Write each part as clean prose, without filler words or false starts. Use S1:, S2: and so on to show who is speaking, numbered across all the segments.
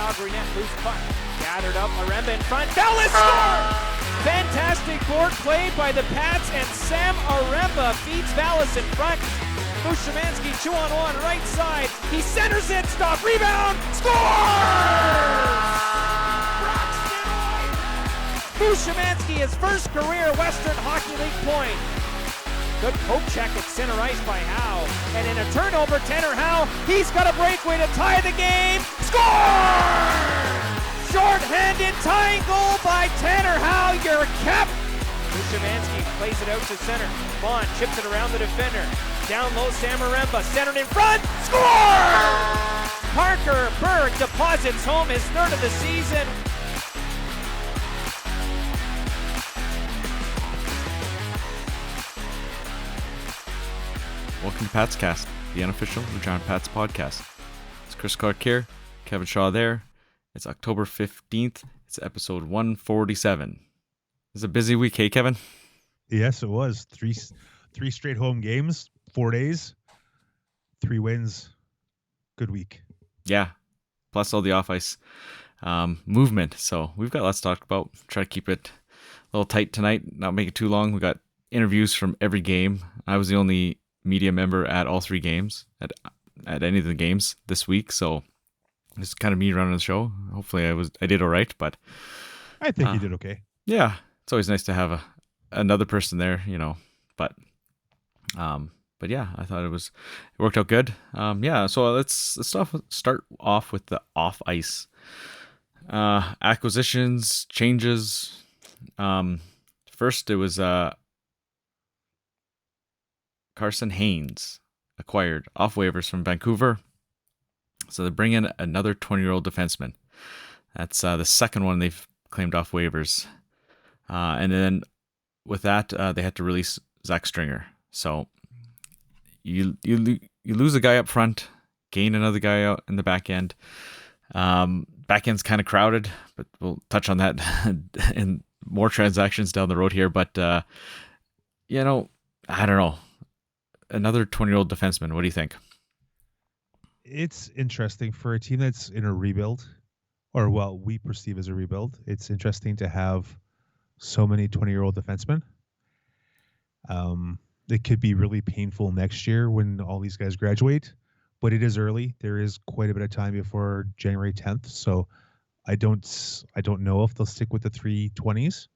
S1: Calgary net, loose puck. Gathered up, Aremba in front. Dallas score! Fantastic board play by the Pats, and Sam Aremba feeds Vallis in front. Bushimansky 2-on-1 right side. He centers it, stop, rebound, scores! Bushimansky, his first career Western Hockey League point. Good poke check at center ice by Howe. And in a turnover, Tanner Howe, he's got a breakaway to tie the game. Score! Short-handed tying goal by Tanner Howe, your cap. Bushimansky plays it out to center. Vaughn chips it around the defender. Down low, Sam Aremba, centered in front. Score! Parker Berg deposits home his third of the season.
S2: Welcome to Pat's Cast, the unofficial Regina Pats podcast. It's Chris Clark here, Kevin Shaw there. It's October 15th. It's episode 147. It's a busy week, hey, Kevin?
S3: Yes, it was. Three straight home games, 4 days, 3 wins. Good week.
S2: Yeah, plus all the off-ice movement. So we've got lots to talk about. Try to keep it a little tight tonight, not make it too long. We got interviews from every game. I was the only media member at all 3 games, at any of the games this week, so it's kind of me running the show. Hopefully I did all right, but
S3: I think you did okay.
S2: Yeah, it's always nice to have another person there, but yeah, I thought it worked out good. So let's start off with the off ice acquisitions, changes. First it was Carson Haynes acquired off waivers from Vancouver. So they bring in another 20-year-old defenseman. That's the second one they've claimed off waivers. And then with that, they had to release Zach Stringer. So you lose a guy up front, gain another guy out in the back end. Back end's kind of crowded, but we'll touch on that in more transactions down the road here. But, I don't know. Another 20-year-old defenseman. What do you think?
S3: It's interesting for a team that's in a rebuild, or what we perceive as a rebuild. It's interesting to have so many 20-year-old defensemen. It could be really painful next year when all these guys graduate, but it is early. There is quite a bit of time before January 10th, so I don't know if they'll stick with the 320s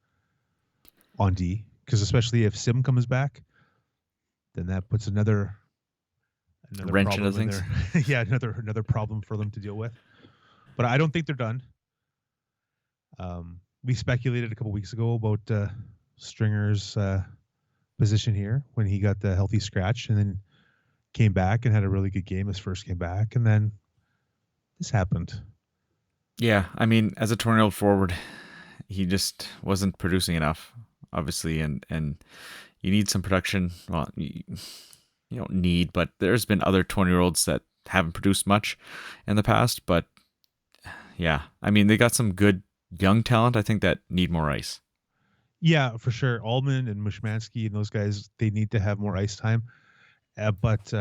S3: on D, because especially if Sim comes back, then that puts another
S2: wrench into things.
S3: Yeah, another problem for them to deal with. But I don't think they're done. We speculated a couple weeks ago about Stringer's position here when he got the healthy scratch, and then came back and had a really good game his first game back, and then this happened.
S2: Yeah, I mean, as a 20-year-old forward, he just wasn't producing enough, obviously, and you need some production. Well, you don't need, but there's been other 20-year-olds that haven't produced much in the past. But yeah, I mean, they got some good young talent, I think, that need more ice.
S3: Yeah, for sure. Allman and Mushmansky and those guys, they need to have more ice time. But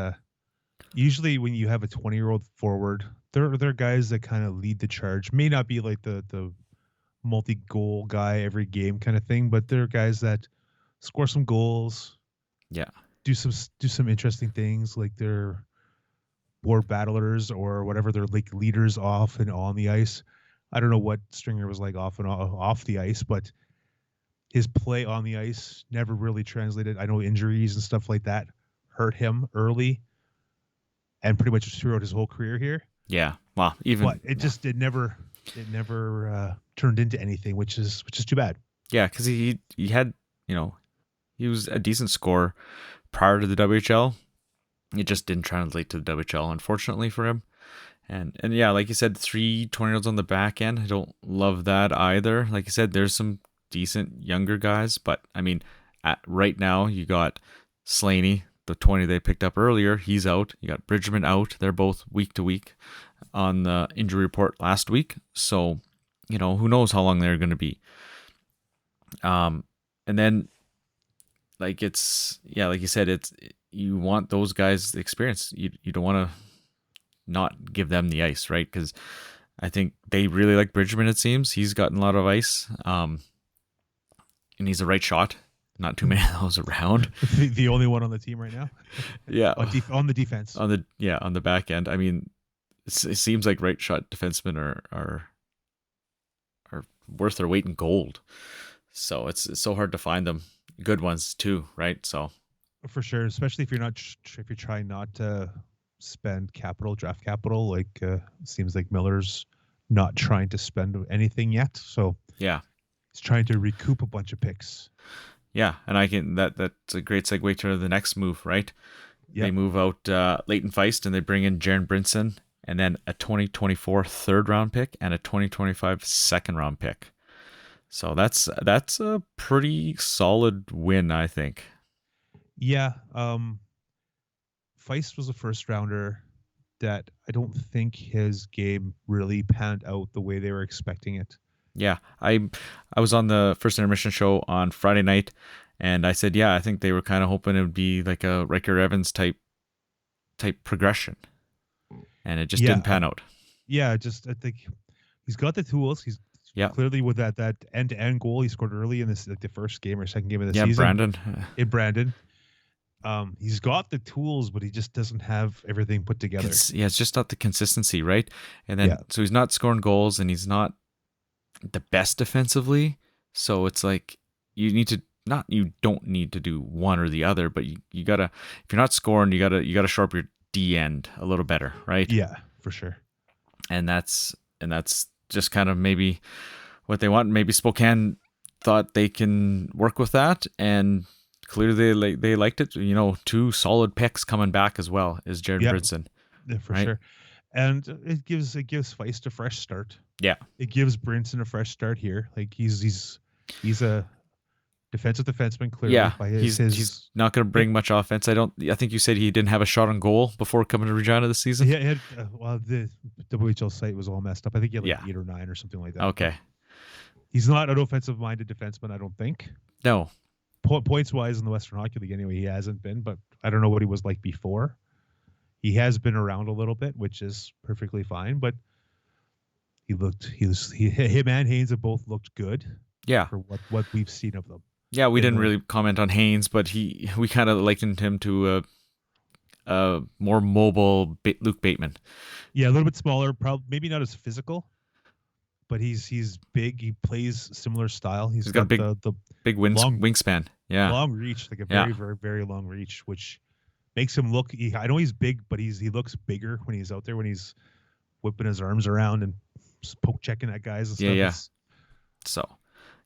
S3: usually when you have a 20-year-old forward, they're guys that kind of lead the charge. May not be like the multi-goal guy every game kind of thing, but they're guys that score some goals.
S2: Yeah.
S3: Do some interesting things, like they're board battlers or whatever. They're like leaders off and on the ice. I don't know what Stringer was like off and off the ice, but his play on the ice never really translated. I know injuries and stuff like that hurt him early and pretty much throughout his whole career here.
S2: Yeah. Well,
S3: but it never turned into anything, which is too bad.
S2: Yeah, because he had, he was a decent scorer prior to the WHL. It just didn't translate to the WHL, unfortunately for him. And yeah, like you said, 3 20-year-olds on the back end. I don't love that either. Like you said, there's some decent younger guys, but I mean, right now you got Slaney, the 20 they picked up earlier. He's out. You got Bridgman out. They're both week to week on the injury report last week. So, who knows how long they're going to be. And then, like you said, you want those guys the experience. You don't want to not give them the ice, right? Because I think they really like Bridgman, it seems. He's gotten a lot of ice. And he's a right shot. Not too many of those around.
S3: The only one on the team right now.
S2: Yeah.
S3: On the defense.
S2: On the back end. I mean, it seems like right shot defensemen are worth their weight in gold. So it's so hard to find them. Good ones too, right? So
S3: for sure, especially if you're trying not to spend draft capital. Like seems like Miller's not trying to spend anything yet. So
S2: yeah,
S3: he's trying to recoup a bunch of picks.
S2: Yeah, and that's a great segue to the next move, right?
S3: Yep.
S2: They move out Leighton Feist and they bring in Jaron Brinson and then a 2024 third round pick and a 2025 second round pick. So that's a pretty solid win, I think.
S3: Yeah. Feist was a first rounder that I don't think his game really panned out the way they were expecting it.
S2: Yeah, I was on the first intermission show on Friday night, and I said, yeah, I think they were kind of hoping it would be like a Riker Evans type progression, and it just didn't pan out.
S3: Yeah, I think he's got the tools. He's clearly with that end-to-end goal he scored early in this the first game or second game of the season. Brandon. He's got the tools, but he just doesn't have everything put together.
S2: It's just not the consistency, right? And then so he's not scoring goals, and he's not the best defensively. So it's like you don't need to do one or the other, but you gotta, if you're not scoring, you gotta shore up your D end a little better, right?
S3: Yeah, for sure.
S2: And that's just kind of maybe what they want. Maybe Spokane thought they can work with that, and clearly they liked it. You know, 2 solid picks coming back as well is Jared Bridson.
S3: Yeah, for sure. And it gives Feist a fresh start.
S2: Yeah,
S3: it gives Brinson a fresh start here. Like he's a defensive defenseman. Clearly,
S2: yeah. He's not going to bring much offense. I think you said he didn't have a shot on goal before coming to Regina this season.
S3: Yeah, he had, the WHL site was all messed up. I think he had 8 or 9 or something like that.
S2: Okay,
S3: he's not an offensive-minded defenseman. I don't think.
S2: No.
S3: Points-wise in the Western Hockey League, anyway, he hasn't been. But I don't know what he was like before. He has been around a little bit, which is perfectly fine. But him and Haynes have both looked good.
S2: Yeah.
S3: For what we've seen of them.
S2: Yeah, we didn't really comment on Haynes, but we kind of likened him to a more mobile Luke Bateman.
S3: Yeah, a little bit smaller, probably maybe not as physical, but he's big. He plays similar style. He's got the
S2: big wingspan. Yeah,
S3: long reach, like a very very very long reach, which makes him look. I know he's big, but he looks bigger when he's out there, when he's whipping his arms around and poke checking at guys and stuff.
S2: Yeah. So,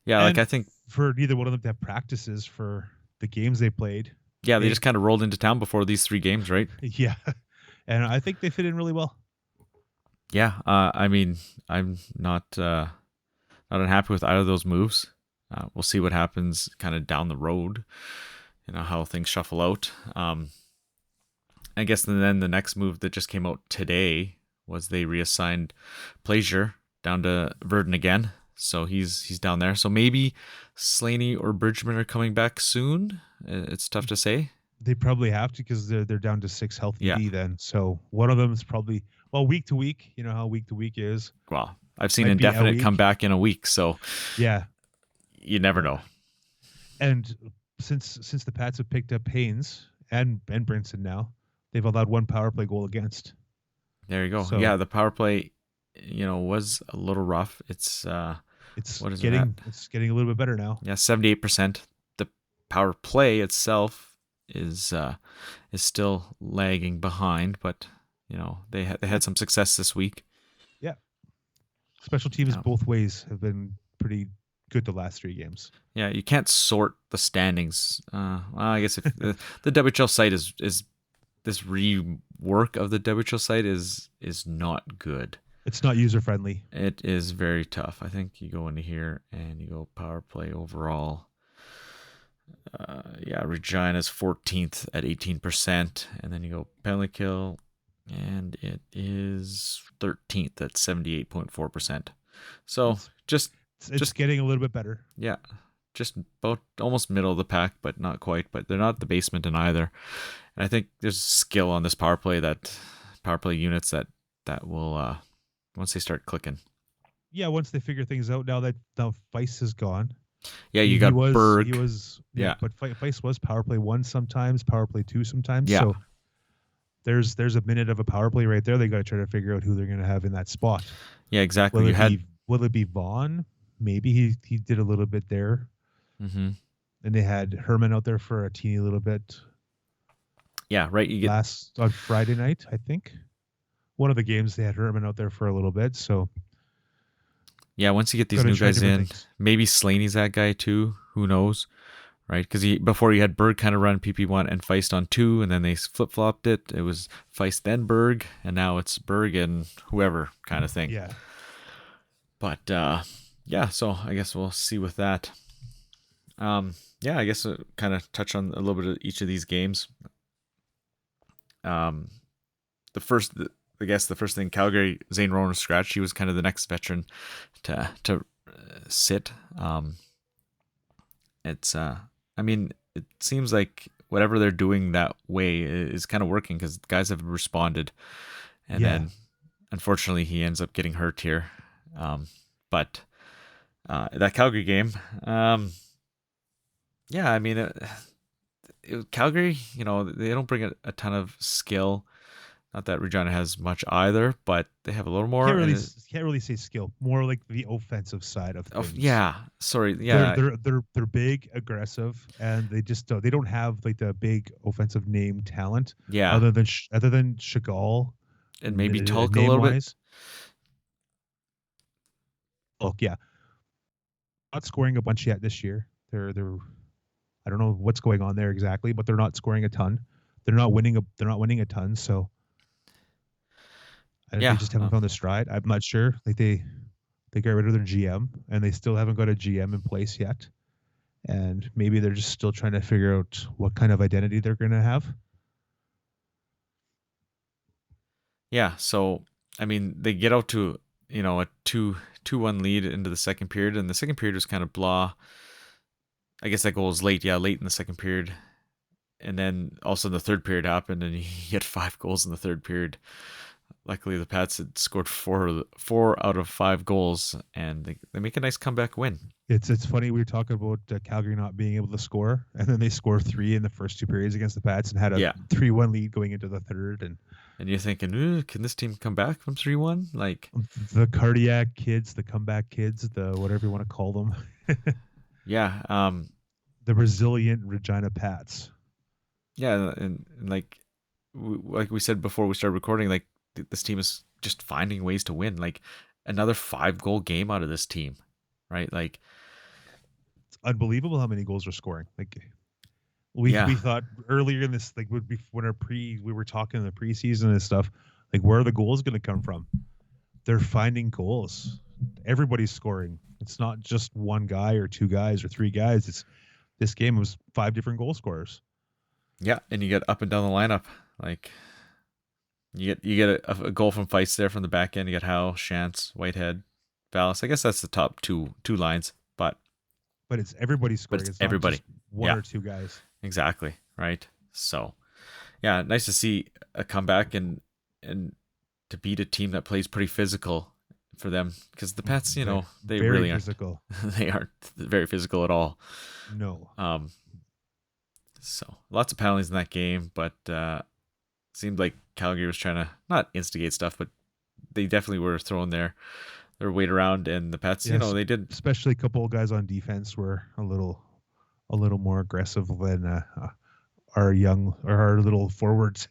S2: yeah, like I think
S3: for neither one of them to have practices for the games they played.
S2: Yeah, they just kind of rolled into town before these 3 games, right?
S3: Yeah, and I think they fit in really well.
S2: Yeah, I mean, I'm not unhappy with either of those moves. We'll see what happens kind of down the road, how things shuffle out. I guess then the next move that just came out today was they reassigned Plaisir down to Verdun again. So he's down there. So maybe Slaney or Bridgman are coming back soon. It's tough to say.
S3: They probably have to, because they're down to 6 healthy D then. So one of them is probably, week to week. You know how week to week is.
S2: Well, I've seen indefinite come back in a week. So
S3: yeah,
S2: you never know.
S3: And since the Pats have picked up Haynes and Brinson now, they've allowed 1 power play goal against.
S2: There you go. So, yeah, the power play, was a little rough. It's getting
S3: a little bit better now.
S2: Yeah, 78%. The power play itself is still lagging behind, but they had some success this week.
S3: Yeah, special teams both ways have been pretty good the last 3 games.
S2: Yeah, you can't sort the standings. I guess if the WHL site is this rework of the WHL site is not good.
S3: It's not user friendly.
S2: It is very tough. I think you go into here and you go power play overall. Regina's 14th at 18%, and then you go penalty kill, and it is 13th at 78.4%. So it's
S3: getting a little bit better.
S2: Yeah, just about almost middle of the pack, but not quite. But they're not the basement in either. And I think there's skill on this power play units that will once they start clicking.
S3: Yeah, once they figure things out, now Feist is gone.
S2: Yeah, you got Berg.
S3: Yeah, but Feist was power play 1 sometimes, power play 2 sometimes.
S2: Yeah.
S3: So there's a minute of a power play right there. They got to try to figure out who they're going to have in that spot.
S2: Yeah, exactly.
S3: Will it be Vaughn? Maybe he did a little bit there.
S2: Mm-hmm.
S3: And they had Herman out there for a teeny little bit.
S2: Yeah, right. You get
S3: last on Friday night, I think. One of the games they had Herman out there for a little bit. So
S2: yeah, once you get these new guys in,
S3: things.
S2: maybe Slaney's that guy too. Who knows? Right? Because before you had Berg kind of run PP1 and Feist on 2, and then they flip flopped it. It was Feist then Berg, and now it's Berg and whoever kind of thing.
S3: Yeah.
S2: But yeah, so I guess we'll see with that. Yeah, I guess kind of touch on a little bit of each of these games. The first thing, Calgary, Zane Rowan scratched. He was kind of the next veteran to sit. I mean, it seems like whatever they're doing that way is kind of working because guys have responded. And then, unfortunately, he ends up getting hurt here. But that Calgary game, yeah, I mean, Calgary, they don't bring a ton of skill. Not that Regina has much either, but they have a little more.
S3: Can't really say skill. More like the offensive side of things.
S2: Yeah, sorry. Yeah,
S3: they're big, aggressive, and they just they don't have like the big offensive name talent.
S2: Yeah,
S3: other than Chagall
S2: and maybe Tulk a little bit.
S3: Tulk, yeah, not scoring a bunch yet this year. They're I don't know what's going on there exactly, but they're not scoring a ton. They're not winning a ton. So. They just haven't found the stride. I'm not sure. Like they got rid of their GM and they still haven't got a GM in place yet. And maybe they're just still trying to figure out what kind of identity they're going to have.
S2: Yeah. So, I mean, they get out to, a 2-1 lead into the second period. And the second period was kind of blah. I guess that goal was late. Yeah, late in the second period. And then also the third period happened and he had 5 goals in the third period. Luckily, the Pats had scored 4 out of 5 goals, and they make a nice comeback win.
S3: It's funny, we were talking about Calgary not being able to score, and then they scored 3 in the first 2 periods against the Pats and had a 3-1 lead going into the third.
S2: And you're thinking, can this team come back from 3-1? Like
S3: the cardiac kids, the comeback kids, the whatever you want to call them.
S2: Yeah.
S3: The resilient Regina Pats.
S2: Yeah, and like we said before we started recording, like this team is just finding ways to win. Like another 5-goal game out of this team, right? Like
S3: it's unbelievable how many goals they're scoring. Like we thought earlier in this, like would be when we were talking in the preseason and stuff. Like where are the goals going to come from? They're finding goals. Everybody's scoring. It's not just one guy or 2 guys or 3 guys. This game was 5 different goal scorers.
S2: Yeah, and you get up and down the lineup. Like you get a goal from Feist there from the back end. You get Howe, Shantz, Whitehead, Vallis. I guess that's the top two lines, but
S3: it's everybody scoring. It's
S2: everybody,
S3: not just 1 or 2 guys.
S2: Exactly, right. So, yeah, nice to see a comeback and to beat a team that plays pretty physical for them, because the Pats, they
S3: very
S2: really
S3: physical.
S2: They aren't very physical at all.
S3: No.
S2: So lots of penalties in that game, but seemed like Calgary was trying to not instigate stuff, but they definitely were throwing their weight around, and the Pats, they did.
S3: Especially a couple of guys on defense were a little more aggressive than our little forwards.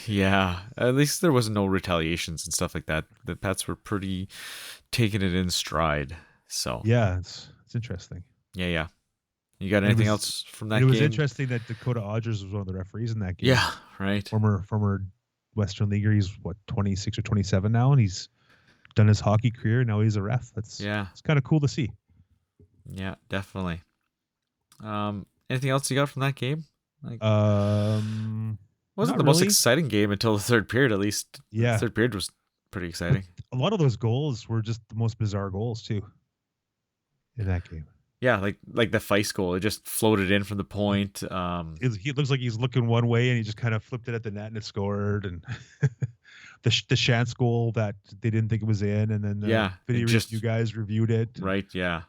S2: Yeah, at least there was no retaliations and stuff like that. The Pats were pretty taking it in stride. So
S3: yeah, it's interesting.
S2: Yeah. You got anything else from that game?
S3: It was interesting that Dakota Odgers was one of the referees in that game.
S2: Yeah, right.
S3: Former Western Leaguer. He's 26 or 27 now, and he's done his hockey career. Now he's a ref. It's kind of cool to see.
S2: Yeah, definitely. Anything else you got from that game? Like, wasn't the most exciting game until the third period. At least,
S3: yeah,
S2: the third period was pretty exciting.
S3: But a lot of those goals were just the most bizarre goals too in that game.
S2: Yeah, like the Feist goal, it just floated in from the point.
S3: He looks like he's looking one way, and he just kind of flipped it at the net, and it scored. And the Shantz goal that they didn't think it was in, and then the
S2: Yeah, it
S3: video
S2: just
S3: review guys reviewed it.
S2: right. Yeah,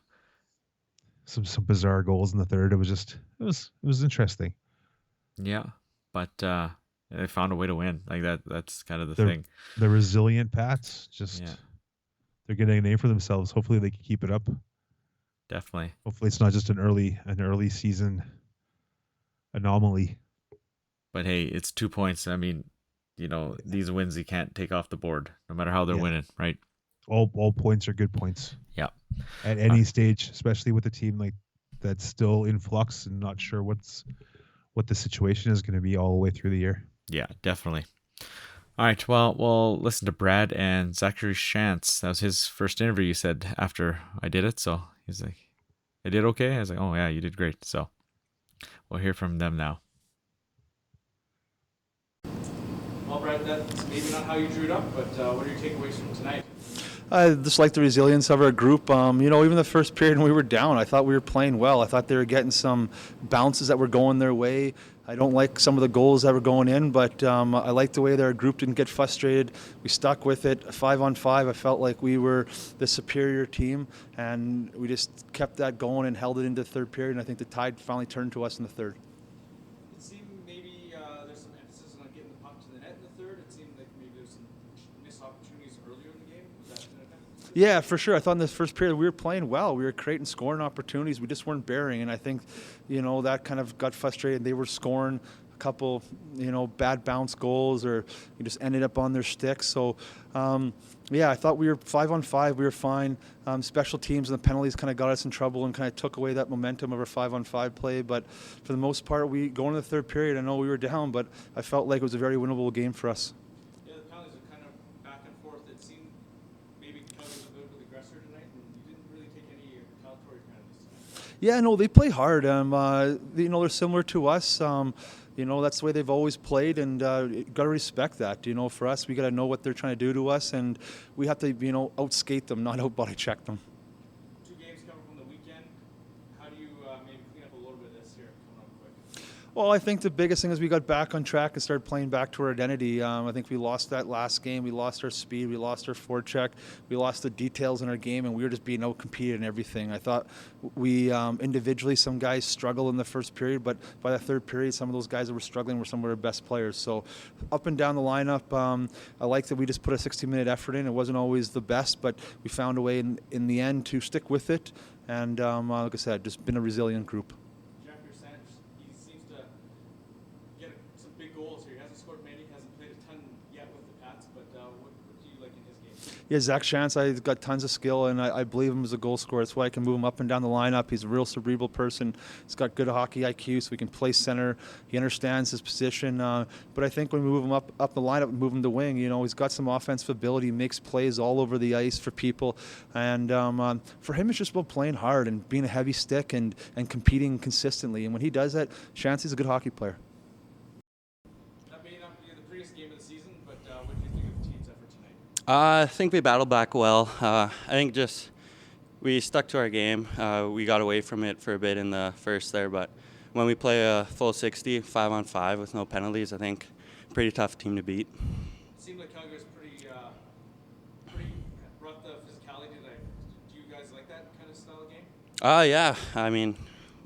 S3: Some bizarre goals in the third. It was interesting.
S2: yeah. But they found a way to win. Like that. That's kind of the
S3: The
S2: thing.
S3: the resilient Pats
S2: Yeah,
S3: just they're getting a name for themselves. Hopefully they can keep it up.
S2: definitely.
S3: Hopefully it's not just an early season anomaly.
S2: But hey, it's 2 points. I mean, these wins you can't take off the board, no matter how they're
S3: Yeah,
S2: winning, right?
S3: all points are good points
S2: Yeah.
S3: at
S2: Uh,
S3: any stage, especially with a team like that's still in flux and not sure what the situation is going to be all the way through the year.
S2: yeah, definitely. All right. Well, we'll listen to Brad and Zachary Shantz. That was his first interview, you said, after I did it. So he's like, I did okay. I was like, oh, yeah, you did great. So we'll hear from them now.
S1: Well, Brad, that's maybe not how you drew it up, but what are your takeaways from tonight?
S4: I just like the resilience of our group. Even the first period when we were down, I thought we were playing well. I thought they were getting some bounces that were going their way. I don't like some of the goals that were going in, but I like the way that our group didn't get frustrated. We stuck with it. 5-on-5, I felt like we were the superior team, and we just kept that going and held it into the third period, and I think the tide finally turned to us in the third.
S1: It seemed maybe there's some emphasis on getting the puck to the net in the third. It seemed like maybe there's some missed opportunities earlier in the game. Was that an effect?
S4: Yeah, for sure. I thought in the first period we were playing well. We were creating scoring opportunities. We just weren't bearing, and I think, that kind of got frustrated. They were scoring a couple, bad bounce goals, or we just ended up on their sticks. So, I thought we were 5-on-5. We were fine. Special teams and the penalties kind of got us in trouble and kind of took away that momentum of our 5-on-5 play. But for the most part, we going into the third period. I know we were down, but I felt like it was a very winnable game for us.
S1: Yeah, the penalties are kind of back and forth. It seemed maybe Kelly was a bit of an aggressor tonight, and you didn't really take any retaliatory penalties tonight.
S4: Yeah, no, they play hard. They're similar to us. That's the way they've always played, and you got to respect that. For us, we got to know what they're trying to do to us, and we have to, outskate them, not out-body check them.
S1: 2 games coming from the weekend. How do you maybe clean up a little bit of this here coming up quick?
S4: Well, I think the biggest thing is we got back on track and started playing back to our identity. I think we lost that last game. We lost our speed. We lost our forecheck. We lost the details in our game, and we were just being out-competed in everything. I thought we individually, some guys struggled in the first period, but by the third period, some of those guys that were struggling were some of our best players. So up and down the lineup, I like that we just put a 60-minute effort in. It wasn't always the best, but we found a way in the end to stick with it. And like I said, just been a resilient group.
S1: He seems to get some big goals here. He hasn't scored many, hasn't played a ton yet with the Pats, but what do you like in his game?
S4: Yeah, Zach Shantz, I've got tons of skill, and I believe him as a goal scorer. That's why I can move him up and down the lineup. He's a real cerebral person. He's got good hockey IQ, so he can play center. He understands his position. But I think when we move him up the lineup and move him to wing, he's got some offensive ability. He makes plays all over the ice for people. And for him, it's just about playing hard and being a heavy stick and competing consistently. And when he does that, Shantz is a good hockey player.
S1: That may not be the prettiest game of the season, but what do you think of the team's effort tonight?
S5: I think we battled back well. I think just we stuck to our game. We got away from it for a bit in the first there, but when we play a full 60, 5-on-5 with no penalties, I think pretty tough team to beat.
S1: It seemed like Calgary's pretty brought the physicality tonight. Do you guys like that kind of style of game?
S5: Yeah. I mean,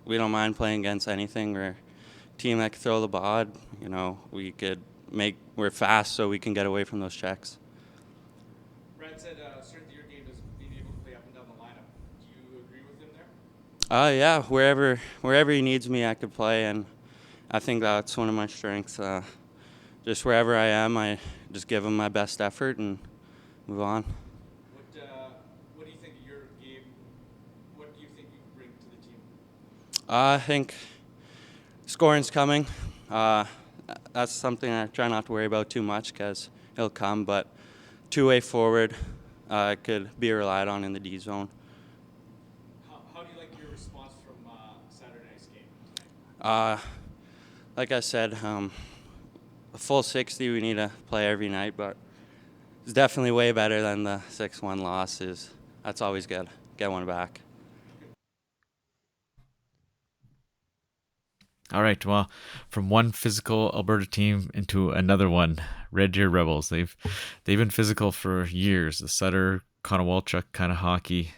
S5: we don't mind playing against anything. We're a team that can throw the bod. We're fast, so we can get away from those checks.
S1: Brad said strength of your game is being able to play up and down the lineup. Do you agree with him there?
S5: Yeah. Wherever he needs me, I could play, and I think that's one of my strengths. Just wherever I am, I just give him my best effort and move on.
S1: What do you think of your game? What do you think you bring to the team?
S5: I think scoring's coming. That's something I try not to worry about too much because it'll come, but two-way forward could be relied on in the D zone.
S1: How do you like your response from Saturday night's game?
S5: Like I said, a full 60 we need to play every night, but it's definitely way better than the 6-1 loss. That's always good. Get one back.
S2: All right. Well, from one physical Alberta team into another one, Red Deer Rebels. They've been physical for years. The Sutter, Conowalchuk kind of hockey,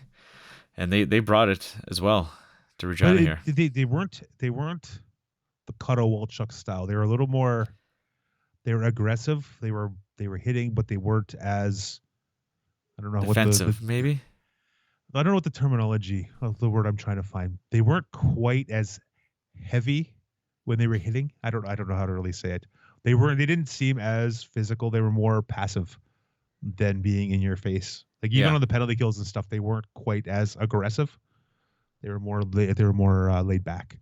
S2: and they brought it as well to Regina here.
S3: They weren't the Cutter Walchuk style. They were a little more. They were aggressive. They were hitting, but they weren't as. I don't know
S2: Defensive, maybe.
S3: I don't know what the terminology of the word I'm trying to find. They weren't quite as heavy when they were hitting. I don't know how to really say it. They didn't seem as physical. They were more passive than being in your face. Like even on the penalty kills and stuff, they weren't quite as aggressive. They were more laid back.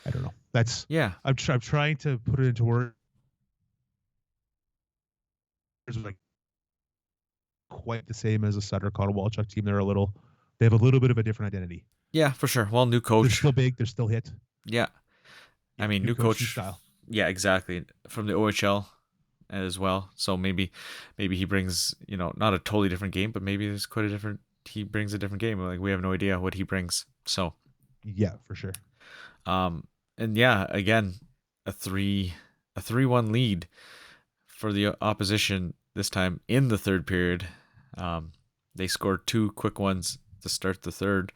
S3: I don't know. That's I'm trying to put it into words. Like quite the same as a Sutter Walchuk team. They have a little bit of a different identity.
S2: Yeah, for sure. Well, new coach.
S3: They're still big. They're still hit.
S2: Yeah. I mean, new coach
S3: style.
S2: Yeah, exactly. From the OHL as well. So maybe he brings, not a totally different game, but maybe there's he brings a different game. Like we have no idea what he brings. So
S3: yeah, for sure.
S2: And yeah, again, a 3-1 lead for the opposition this time in the third period. They scored 2 quick ones to start the third,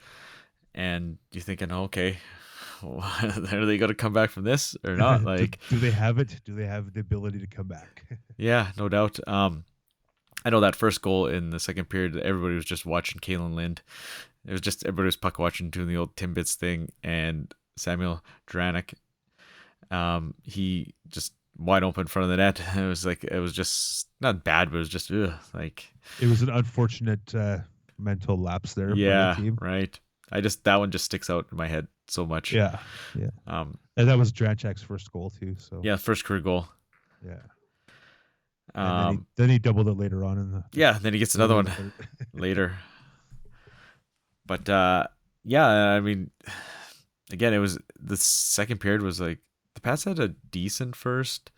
S2: and you're thinking, okay, are they going to come back from this or not? Like,
S3: do they have it? Do they have the ability to come back?
S2: Yeah, no doubt. I know that first goal in the second period, everybody was just watching Kalen Lind. It was just everybody was puck watching, doing the old Timbits thing, and Samuel Dranik, he just wide open in front of the net. It was just not bad, but it was just like
S3: it was an unfortunate mental lapse there.
S2: Yeah,
S3: for the team.
S2: Right. That one just sticks out in my head so much.
S3: Yeah. And that was Dranchak's first goal too. So
S2: yeah, first career goal.
S3: Yeah. And then he doubled it later on in the.
S2: Yeah, then he gets another one later. But yeah, I mean, again, it was the second period was like the Pats had a decent first.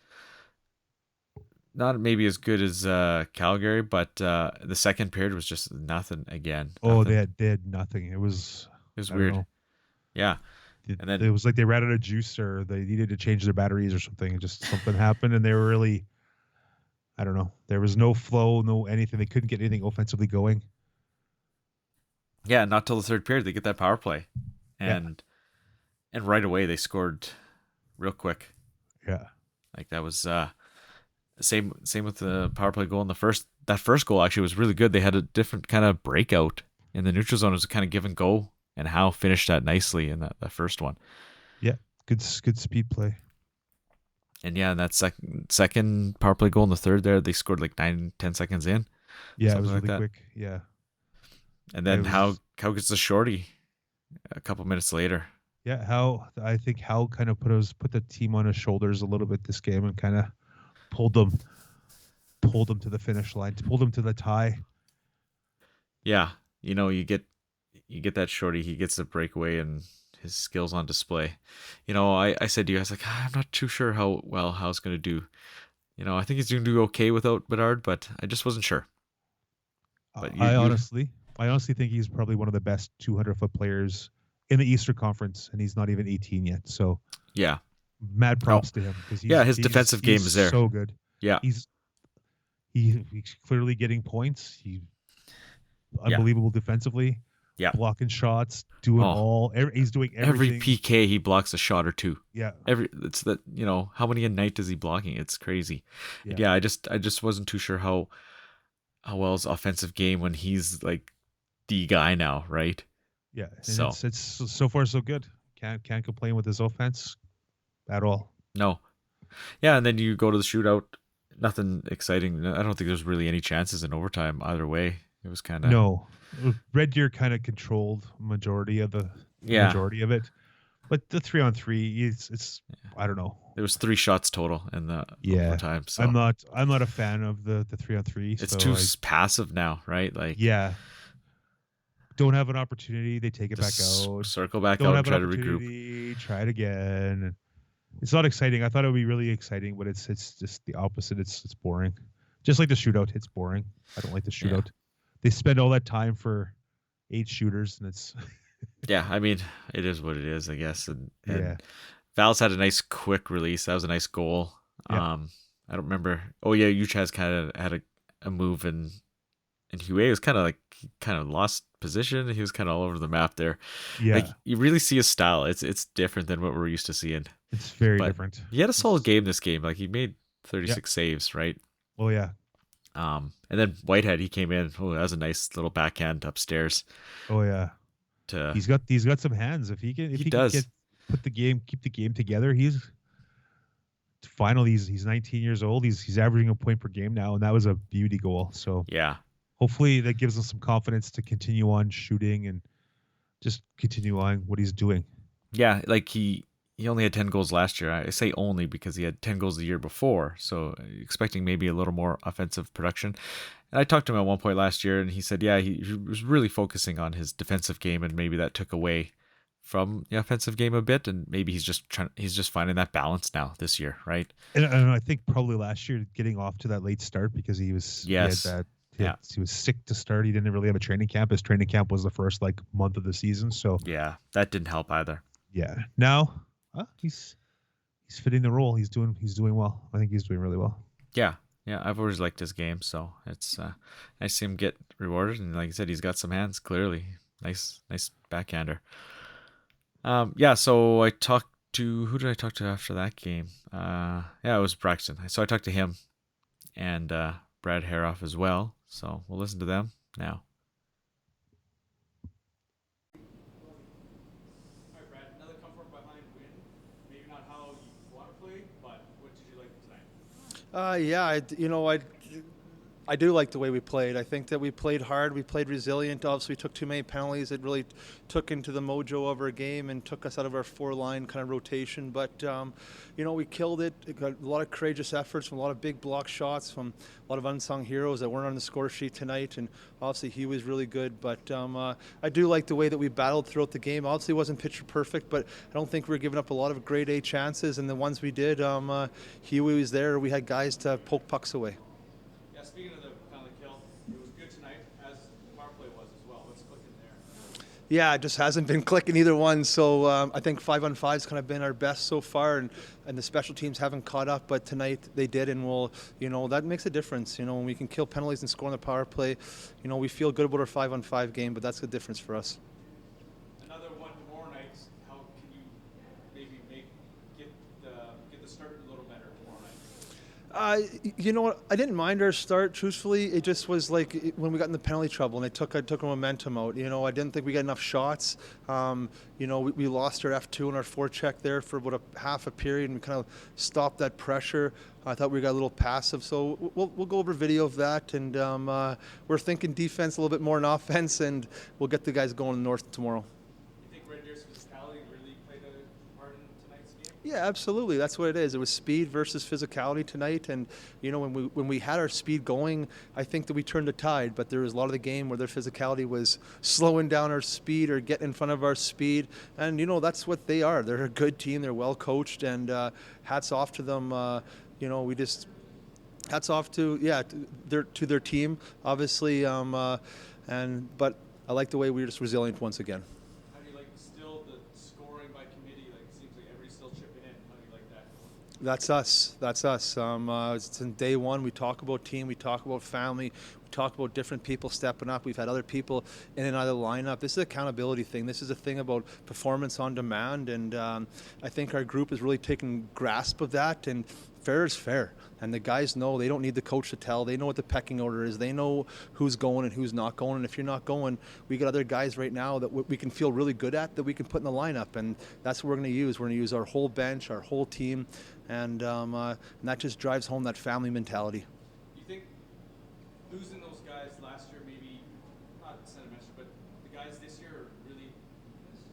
S2: Not maybe as good as Calgary, but the second period was just nothing again.
S3: Oh,
S2: nothing.
S3: they had nothing. It was
S2: weird. Yeah.
S3: And then it was like they ran out of juice or they needed to change their batteries or something. Just something happened and they were really, I don't know. There was no flow, no anything. They couldn't get anything offensively going.
S2: Yeah, not till the third period they get that power play, and right away they scored, real quick.
S3: Yeah,
S2: like that was same with the power play goal in the first. That first goal actually was really good. They had a different kind of breakout in the neutral zone. It was a kind of give and go, and Howe finished that nicely in that first one.
S3: Yeah, good speed play.
S2: And yeah, that second power play goal in the third there, they scored like 9-10 seconds in.
S3: Yeah, it was really quick. Yeah.
S2: And then Howe gets the shorty a couple minutes later.
S3: Yeah, I think Howe kind of put the team on his shoulders a little bit this game and kind of pulled them to the finish line, pulled them to the tie.
S2: Yeah, you get that shorty, he gets the breakaway and his skills on display. I said to you, I was like, I'm not too sure how well Howe's going to do. I think he's going to do okay without Bedard, but I just wasn't sure. But
S3: I honestly think he's probably one of the best 200-foot players in the Eastern Conference, and he's not even 18 yet. So
S2: yeah,
S3: mad props to him because
S2: his defensive game is there.
S3: So good.
S2: Yeah,
S3: he's clearly getting points. He's unbelievable defensively.
S2: Yeah,
S3: blocking shots, doing he's doing everything.
S2: Every PK he blocks a shot or two.
S3: Yeah,
S2: it's that how many a night is he blocking? It's crazy. Yeah, I just wasn't too sure how well his offensive game when he's like the guy now, right?
S3: Yeah, so it's so far so good. Can't complain with his offense at all.
S2: No, yeah, and then you go to the shootout. Nothing exciting. I don't think there's really any chances in overtime either way. It was kind of
S3: no. Red Deer kind of controlled majority of it, but the 3-on-3, it's I don't know.
S2: There was 3 shots total in the overtime. So
S3: I'm not a fan of the 3-on-3.
S2: It's too passive now, right? Like
S3: don't have an opportunity, they take it back out,
S2: circle back out, and try to regroup,
S3: try it again. It's not exciting. I thought it would be really exciting, but it's just the opposite. It's boring. Just like the shootout, it's boring. I don't like the shootout. They spend all that time for 8 shooters, and it's
S2: Yeah, I mean, it is what it is, I guess. And
S3: Yeah.
S2: Val's had a nice quick release. That was a nice goal.
S3: Yeah.
S2: I don't remember. Oh yeah, Uchaz kind of had a move, and Huey was kind of lost position. He was kind of all over the map there. Like
S3: Yeah.
S2: you really see his style. It's different than what we're used to seeing.
S3: It's very
S2: But
S3: different.
S2: he had a solid game this game. Like he made
S3: Yeah.
S2: 36 saves, right?
S3: Oh yeah.
S2: And then Whitehead, he came in. Oh, that was a nice little backhand upstairs.
S3: Oh yeah.
S2: To
S3: He's got some hands. If he can
S2: does.
S3: keep the game together, he's 19 years old. He's averaging a point per game now, and that was a beauty goal. So
S2: Yeah,
S3: hopefully that gives him some confidence to continue on shooting and just continue on what he's doing.
S2: yeah. Like he only had 10 goals last year. I say only because he had 10 goals the year before. So expecting maybe a little more offensive production. And I talked to him at one point last year, and he said, yeah, he was really focusing on his defensive game, and maybe that took away from the offensive game a bit, and maybe he's just finding that balance now this year, right?
S3: And I think probably last year getting off to that late start because he was
S2: Yes.
S3: he was sick to start. He didn't really have a training camp. His training camp was the first month of the season. So
S2: Yeah, that didn't help either.
S3: yeah, now he's fitting the role. He's doing well. I think he's doing really well.
S2: Yeah, I've always liked his game, so it's nice to see him get rewarded. And like I said, he's got some hands, clearly. Nice backhander. Yeah, so I talked to, who did I talk to after that game? Yeah, it was Braxton. So I talked to him and Brad Herauf as well. So we'll listen to them now.
S1: All right, Brad, another come from behind win. Maybe not how you want to play, but what did you like tonight?
S4: I do like the way we played. I think that we played hard. We played resilient. Obviously, we took too many penalties. It really took into the mojo of our game and took us out of our four-line kind of rotation. But, we killed it. It got a lot of courageous efforts from a lot of big block shots from a lot of unsung heroes that weren't on the score sheet tonight. And obviously, he was really good. But I do like the way that we battled throughout the game. Obviously, it wasn't picture perfect, but I don't think we were giving up a lot of grade A chances. And the ones we did, Huey was there. We had guys to poke pucks away.
S1: Yeah, speaking of the penalty kill, it was good tonight, as the power play was as well. What's clicking there?
S4: Yeah, it just hasn't been clicking either one. So I think 5-on-5's kind of been our best so far, and the special teams haven't caught up. But tonight they did, and that makes a difference. When we can kill penalties and score on the power play, we feel good about our 5-on-5 game. But that's the difference for us.
S1: Another one tomorrow night. How can you maybe get the start a little better tomorrow night?
S4: I didn't mind our start. Truthfully, it just was like when we got in the penalty trouble and I took our momentum out. I didn't think we got enough shots. We lost our F2 and our forecheck there for about half a period, and we kind of stopped that pressure. I thought we got a little passive, so we'll go over video of that, and we're thinking defense a little bit more than offense, and we'll get the guys going north tomorrow.
S1: You think Red Deer's physicality really played a part in tonight's game?
S4: Yeah, absolutely. That's what it is. It was speed versus physicality tonight, and when we had our speed going, I think that we turned the tide. But there was a lot of the game where their physicality was slowing down our speed or getting in front of our speed, and that's what they are. They're a good team. They're well coached, and hats off to them. Hats off to their team, obviously. But I like the way we were just resilient once again.
S1: How do you like still the scoring by committee? Like, it seems like everybody's still chipping in. How do you like that?
S4: That's us. It's in day one. We talk about team. We talk about family. We talk about different people stepping up. We've had other people in and out of the lineup. This is an accountability thing. This is a thing about performance on demand. And I think our group has really taken grasp of that. And fair is fair. And the guys know they don't need the coach to tell. They know what the pecking order is. They know who's going and who's not going. And if you're not going, we got other guys right now that we can feel really good at that we can put in the lineup. And that's what we're going to use. We're going to use our whole bench, our whole team. And that just drives home that family mentality.
S1: You think losing those guys last year, maybe not sentimental, but the guys this year are really,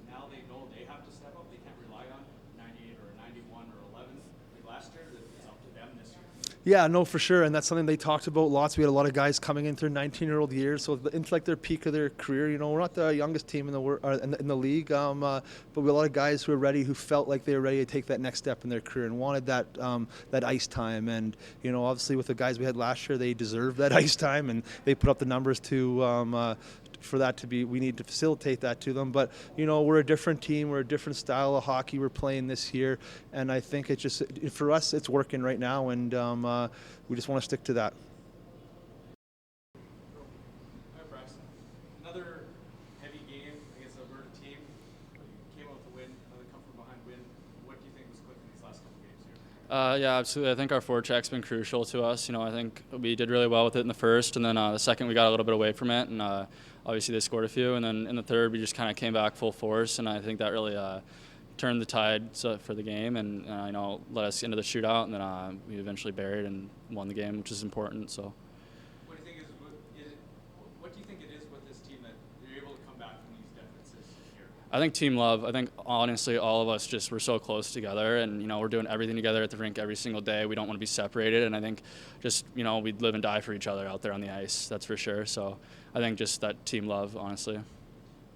S1: now they know they have to step up. They can't rely on 98 or 91 or 11 like last year. It's up to them this year.
S4: Yeah, no, for sure, and that's something they talked about lots. We had a lot of guys coming into their 19-year-old years, so into like their peak of their career. We're not the youngest team in the league, but we have a lot of guys who are ready, who felt like they were ready to take that next step in their career and wanted that ice time. And obviously with the guys we had last year, they deserved that ice time, and they put up the numbers for that to be, we need to facilitate that to them. But, we're a different team. We're a different style of hockey we're playing this year. And I think it just, for us, it's working right now. And we just want to stick to that.
S6: Another heavy game against a Alberta team. You came out with a win, another come from behind win. What do you think was clicking these last couple games here?
S7: Yeah, absolutely. I think our forecheck's been crucial to us. I think we did really well with it in the first, and then the second we got a little bit away from it, and obviously they scored a few, and then in the third we just kind of came back full force, and I think that really turned the tide for the game, and let us into the shootout, and then we eventually buried and won the game, which is important. So.
S6: What do you think what do you think it is with this team that you're able to come back from these differences here?
S7: I think team love. I think honestly all of us we're so close together, and we're doing everything together at the rink every single day. We don't want to be separated, and I think just we live and die for each other out there on the ice. That's for sure. So I think just that team love, honestly.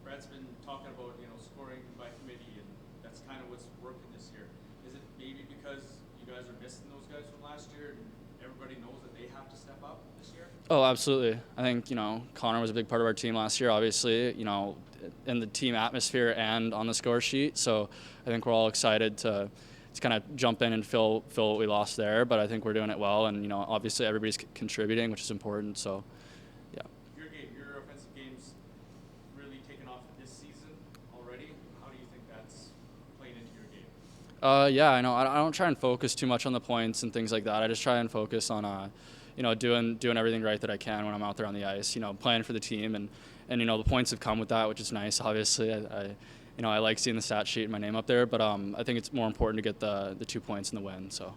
S6: Brad's been talking about scoring by committee, and that's kind of what's working this year. Is it maybe because you guys are missing those guys from last year, and everybody knows that they have to step up this year?
S7: Oh, absolutely. I think Connor was a big part of our team last year, obviously, in the team atmosphere and on the score sheet. So I think we're all excited to kind of jump in and fill what we lost there. But I think we're doing it well, and obviously everybody's contributing, which is important. So yeah.
S6: Your offensive game's really taken off this season already. How do you think that's playing into your game?
S7: Yeah, I know. I don't try and focus too much on the points and things like that. I just try and focus on doing everything right that I can when I'm out there on the ice. Playing for the team, and the points have come with that, which is nice. Obviously, I like seeing the stat sheet and my name up there, but I think it's more important to get the 2 points in the win. So.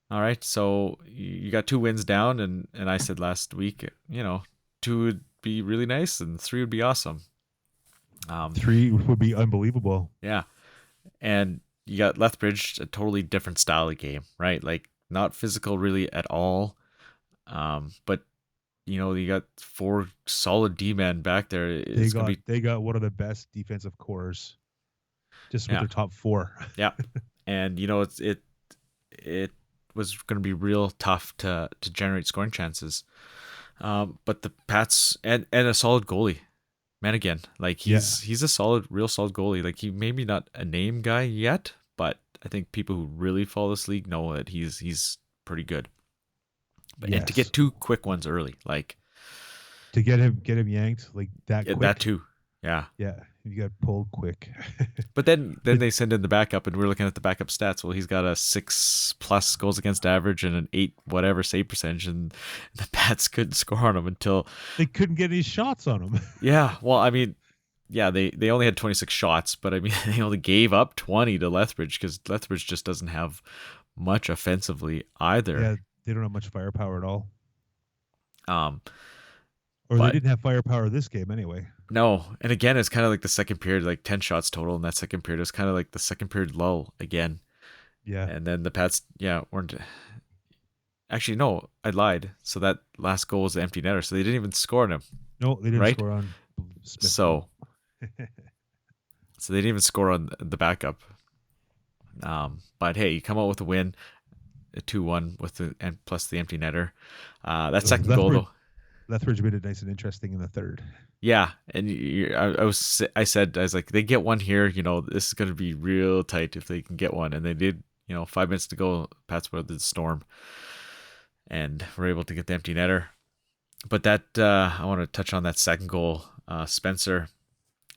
S2: All right, so you got 2 wins down, and I said last week, 2 would be really nice and 3 would be awesome.
S3: 3 would be unbelievable.
S2: Yeah, and you got Lethbridge, a totally different style of game, right? Like not physical really at all, but you got 4 solid D-men back there.
S3: They got one of the best defensive cores, just with their top 4.
S2: Yeah, and it was going to be real tough to generate scoring chances. But the Pats and a solid goalie, man, again, like he's a real solid goalie. Like he maybe not a name guy yet, but I think people who really follow this league know that he's pretty good. But and to get 2 quick ones early, like
S3: to get him yanked like that quick.
S2: That too. Yeah.
S3: Yeah, you got pulled quick.
S2: But then they send in the backup, and we're looking at the backup stats. Well, he's got a 6+ goals against average and an 8 whatever save percentage, and the Pats couldn't score on him until
S3: they couldn't get any shots on him.
S2: Yeah, well, I mean, yeah, they only had 26 shots, but I mean they only gave up 20 to Lethbridge because Lethbridge just doesn't have much offensively either.
S3: Yeah, they don't have much firepower at all.
S2: Or
S3: they didn't have firepower this game anyway.
S2: No, and again, it's kind of like the second period, like 10 shots total in that second period. It was kind of like the second period lull again.
S3: Yeah.
S2: And then the Pats, weren't. Actually, no, I lied. So that last goal was the empty netter, so they didn't even score on him.
S3: No, they didn't score on Smith.
S2: So they didn't even score on the backup. But hey, you come out with a win, a 2-1 with plus the empty netter. That second goal though.
S3: Lethbridge made it nice and interesting in the third.
S2: Yeah, and I said like they get one here, this is going to be real tight if they can get one, and they did. 5 minutes to go, Pats weathered the storm, and were able to get the empty netter. But that I want to touch on that second goal. Spencer,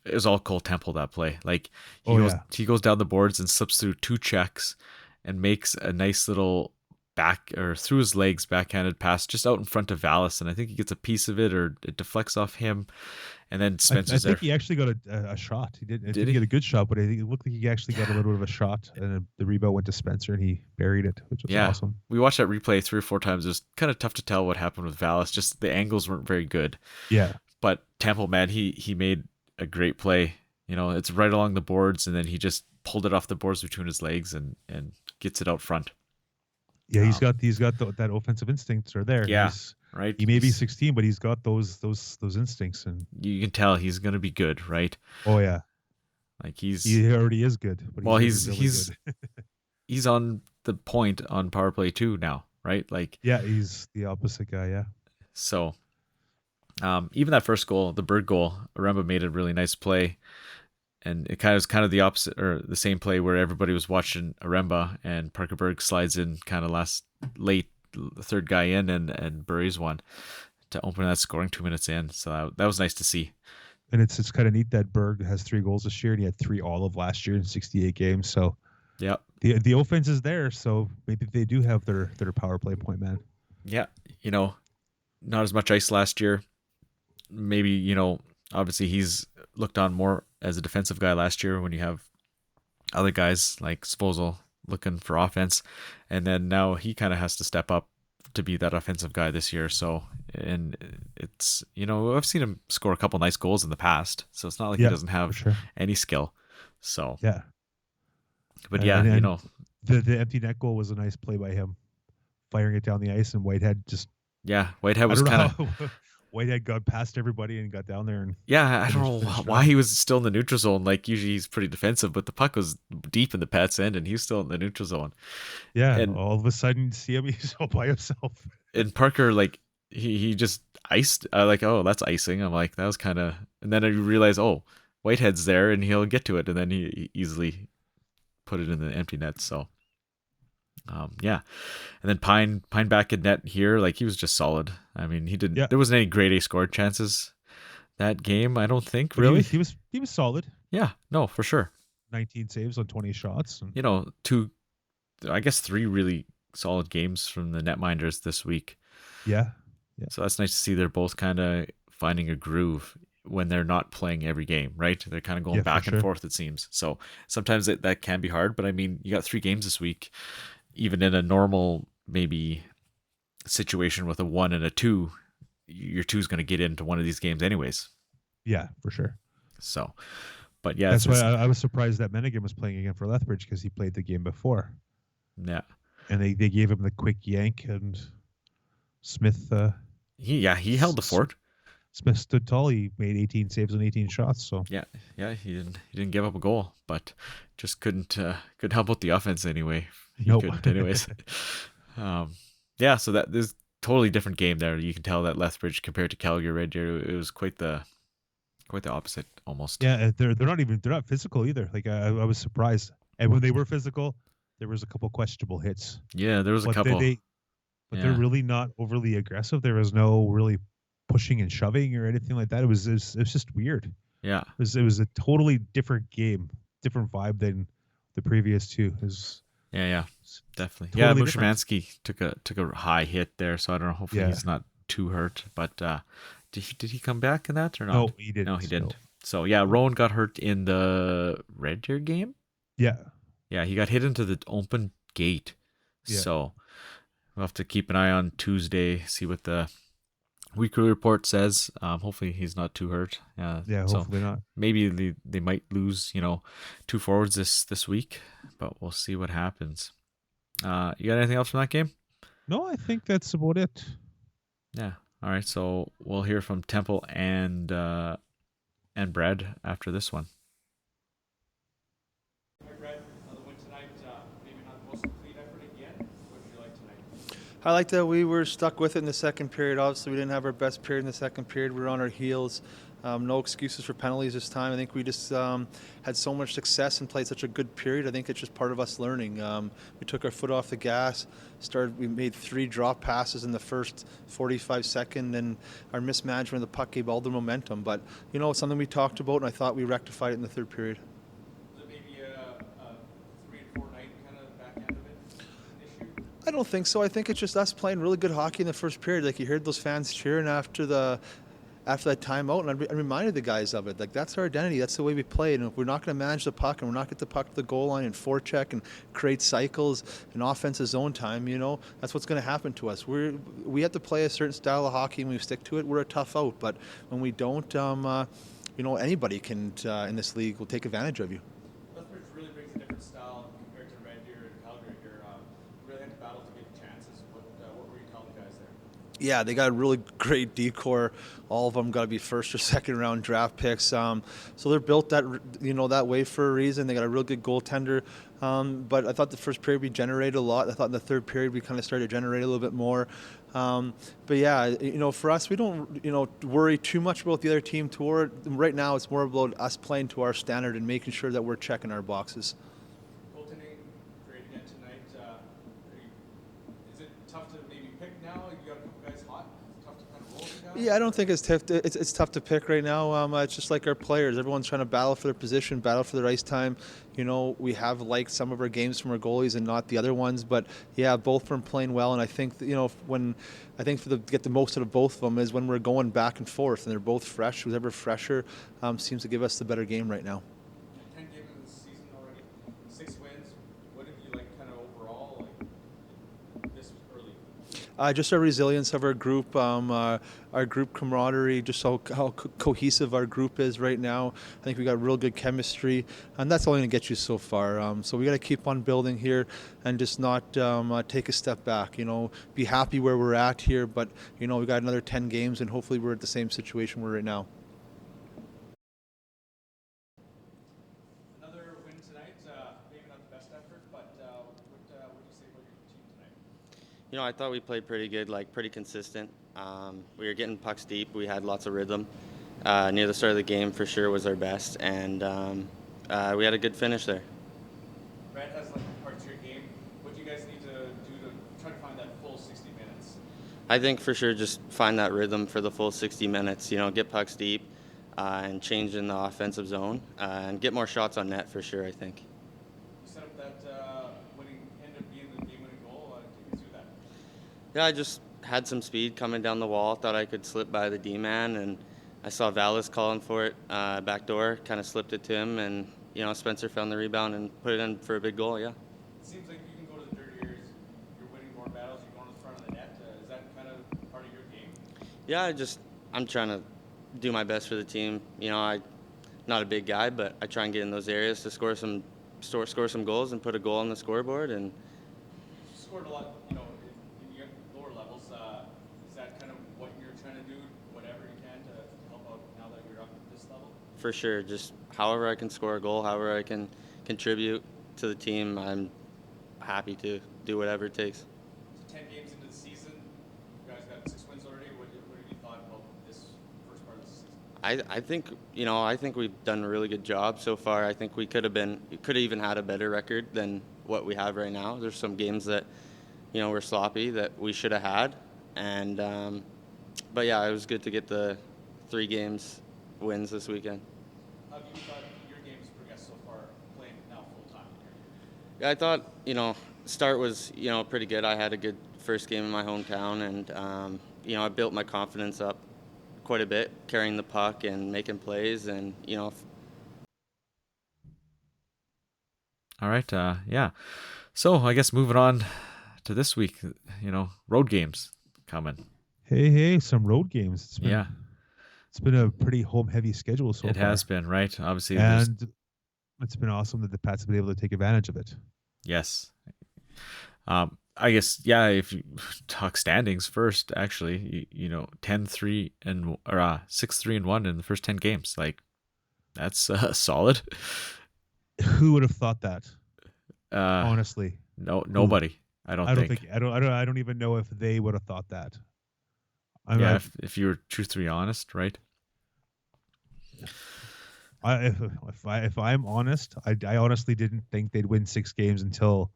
S2: it was all Cole Temple that play. Like he goes down the boards and slips through 2 checks, and makes a nice little back or through his legs backhanded pass just out in front of Vallis, and I think he gets a piece of it or it deflects off him, and then Spencer's
S3: I think he actually got a shot. He didn't get a good shot, but I think it looked like he actually got a little bit of a shot, and the rebound went to Spencer and he buried it, which was awesome.
S2: We watched that replay 3 or 4 times. It was kind of tough to tell what happened with Vallis. Just the angles weren't very good.
S3: Yeah.
S2: But Temple, man, he made a great play. It's right along the boards, and then he just pulled it off the boards between his legs and gets it out front.
S3: Yeah, he's got that offensive instincts are there.
S2: Yeah, right.
S3: He may be 16, but he's got those instincts, and
S2: you can tell he's going to be good, right?
S3: Oh yeah,
S2: like he
S3: already is good. But
S2: he's on the point on power play 2 now. right? Like,
S3: Yeah, he's the opposite guy. Yeah.
S2: so even that first goal, the Bird goal, Aremba made a really nice play, and it was kind of the opposite or the same play where everybody was watching Aremba and Parker Berg slides in kind of late, the third guy in, and buries one to open that scoring 2 minutes in. So that was nice to see.
S3: And it's kind of neat that Berg has 3 goals this year, and he had 3 all of last year in 68 games. So
S2: Yeah,
S3: the offense is there. So maybe they do have their power play point man.
S2: yeah, not as much ice last year. Maybe, obviously he's looked on more as a defensive guy last year when you have other guys like Sposal looking for offense, and then now he kind of has to step up to be that offensive guy this year. So, and it's, I've seen him score a couple nice goals in the past, so it's not like he doesn't have
S3: sure.
S2: any skill. So,
S3: Yeah.
S2: but
S3: And the empty net goal was a nice play by him, firing it down the ice, and Whitehead just
S2: Whitehead was
S3: I don't
S2: kind
S3: know
S2: of
S3: how Whitehead got past everybody and got down there and
S2: I don't know
S3: finished
S2: why
S3: strong.
S2: he was still in the neutral zone. Like, usually he's pretty defensive, but the puck was deep in the Pats end, and he's still in the neutral zone.
S3: Yeah,
S2: And
S3: all of a sudden you see him, he's all by himself.
S2: and Parker, like, he just iced. Like, oh, that's icing. I'm like, that was kind of. And then I realize, oh, Whitehead's there, and he'll get to it, and then he easily put it in the empty net. So, yeah. And then Pine back in net here, like, he was just solid. I mean, he didn't.
S3: Yeah.
S2: There wasn't any grade A scored chances that game, I don't think.
S3: But
S2: Really?
S3: he was solid.
S2: Yeah. No, for sure.
S3: 19 saves on 20 shots. And
S2: I guess 3 really solid games from the netminders this week.
S3: yeah.
S2: So that's nice to see they're both kind of finding a groove when they're not playing every game, right? They're kind of going
S3: Yeah, for
S2: back and
S3: sure.
S2: forth, it seems. So sometimes that can be hard, but I mean, you got 3 games this week. Even in a normal maybe situation with a 1 and a 2, your 2 is going to get into one of these games anyways.
S3: Yeah, for sure.
S2: So, but yeah,
S3: That's why I was surprised that Mennigan was playing again for Lethbridge because he played the game before.
S2: yeah.
S3: And they gave him the quick yank, and Smith
S2: He held the fort.
S3: Smith stood tall. He made 18 saves on 18 shots. So
S2: Yeah, he didn't give up a goal, but just couldn't help out the offense anyway. He
S3: Nope.
S2: couldn't anyways. Yeah, so that there's totally different game there. You can tell that Lethbridge compared to Calgary Red Deer, it was quite the opposite almost.
S3: yeah, they're not physical either. Like I was surprised. And when they were physical, there was a couple questionable hits.
S2: Yeah, there was a
S3: But
S2: couple.
S3: they're
S2: Yeah.
S3: really not overly aggressive. There was no really pushing and shoving or anything like that. It was just weird.
S2: Yeah.
S3: It was a totally different game, different vibe than the previous two. It was
S2: Yeah, definitely.
S3: totally
S2: Yeah,
S3: different.
S2: Mushamansky took a high hit there, so I don't know. Hopefully
S3: Yeah.
S2: he's not too hurt. But did he come back in that or not?
S3: No, he didn't.
S2: No, he didn't.
S3: No.
S2: So yeah, Rowan got hurt in the Red Deer game.
S3: Yeah.
S2: Yeah, he got hit into the open gate.
S3: Yeah.
S2: So we'll have to keep an eye on Tuesday, see what the weekly report says. Hopefully he's not too hurt.
S3: Yeah,
S2: so
S3: hopefully not.
S2: maybe they might lose, 2 forwards this week, but we'll see what happens. You got anything else from that game?
S3: No, I think that's about it.
S2: Yeah. All right. So we'll hear from Temple and Brad after this one.
S6: Hi, Brett. The win tonight, maybe not the most complete effort again. What did you like tonight?
S4: I like that we were stuck with it in the second period. Obviously, we didn't have our best period in the second period. We were on our heels. No excuses for penalties this time. I think we just had so much success and played such a good period. I think it's just part of us learning. We took our foot off the gas. We made 3 drop passes in the first 45 seconds, and our mismanagement of the puck gave all the momentum. But it's something we talked about, and I thought we rectified it in the third period.
S6: Was it maybe a 3 and 4 night kind of back end of it an issue?
S4: I don't think so. I think it's just us playing really good hockey in the first period. Like, you heard those fans cheering after that timeout, and I reminded the guys of it. Like, that's our identity. That's the way we play. And if we're not going to manage the puck, and we're not get the puck to the goal line and forecheck and create cycles and offensive zone time, that's what's going to happen to us. We have to play a certain style of hockey, and we stick to it. We're a tough out. But when we don't, anybody can in this league will take advantage of you.
S6: Lethbridge really brings a different style compared to Red Deer and Calgary here. Really had to battle to get chances. What were you telling the guys there?
S4: Yeah, they got a really great decor. All of them got to be first or second round draft picks. So they're built that way for a reason. They got a real good goaltender. But I thought the first period we generated a lot. I thought in the third period we kind of started to generate a little bit more. But yeah, for us, we don't worry too much about the other team. Right now, it's more about us playing to our standard and making sure that we're checking our boxes.
S6: Goaltending great again tonight. Is it tough to maybe pick now? You got a couple guys hot. It's tough to kind of roll the guys.
S4: Yeah, I don't think it's tough. It's tough to pick right now. It's just like our players. Everyone's trying to battle for their position, battle for their ice time. We have liked some of our games from our goalies and not the other ones. But yeah, both of them playing well. And I think get the most out of both of them is when we're going back and forth, and they're both fresh. Whoever fresher seems to give us the better game right now.
S6: 10 games in the season already, 6 wins. What did you like kind of overall like this early?
S4: Just our resilience of our group, our group camaraderie, just how cohesive our group is right now. I think we got real good chemistry, and that's only going to get you so far. So we got to keep on building here and just not take a step back. Be happy where we're at here, but we got another 10 games, and hopefully we're at the same situation we're right now.
S6: Another win tonight. Maybe not the best effort, but what would you say about your team tonight?
S5: I thought we played pretty good, pretty consistent. We were getting pucks deep. We had lots of rhythm. Near the start of the game, for sure, was our best, and we had a good finish there.
S6: Brad has parts of your game. What do you guys need to do to try to find that full 60 minutes?
S5: I think for sure just find that rhythm for the full 60 minutes. Get pucks deep and change in the offensive zone and get more shots on net for sure, I think.
S6: You set up that ended up being the game-winning goal. Take us through that.
S5: Yeah, I just had some speed coming down the wall. Thought I could slip by the D-man, and I saw Vallis calling for it back door. Kind of slipped it to him, and Spencer found the rebound and put it in for a big goal. Yeah.
S6: It seems like you can go to the dirty areas. You're winning more battles. You're going to the front of the net. Is that kind of part of your game?
S5: Yeah, I'm trying to do my best for the team. I'm not a big guy, but I try and get in those areas to score some goals and put a goal on the scoreboard. And
S6: You scored a lot, in your lower levels. Is that kind of what you're trying to do, whatever you can to help out now that you're up at this level?
S5: for sure, just however I can score a goal, however I can contribute to the team, I'm happy to do whatever it takes.
S6: So 10 games into the season, you guys got 6 wins already. What have you thought about this first part of the season?
S5: I think we've done a really good job so far. I think we could have even had a better record than what we have right now. There's some games that, were sloppy that we should have had, and but yeah, it was good to get the 3 games wins this weekend.
S6: How have you thought your game has progressed so far, playing now full time?
S5: Yeah, I thought start was pretty good. I had a good first game in my hometown, and I built my confidence up quite a bit, carrying the puck and making plays, and
S2: All right. Yeah. So I guess moving on to this week, road games coming.
S3: Hey, some road games.
S2: Yeah.
S3: It's been a pretty home-heavy schedule so far.
S2: It has been, right? Obviously.
S3: And it's been awesome that the Pats have been able to take advantage of it.
S2: Yes. I guess, yeah, if you talk standings first, actually, 10-3 and or 6-3-1 in the first 10 games. Like, that's solid.
S3: Who would have thought that?
S2: Uh,
S3: Honestly,
S2: nobody. I don't think.
S3: I don't even know if they would have thought that.
S2: If you were truthfully honest, right?
S3: If I'm honest, I honestly didn't think they'd win 6 games until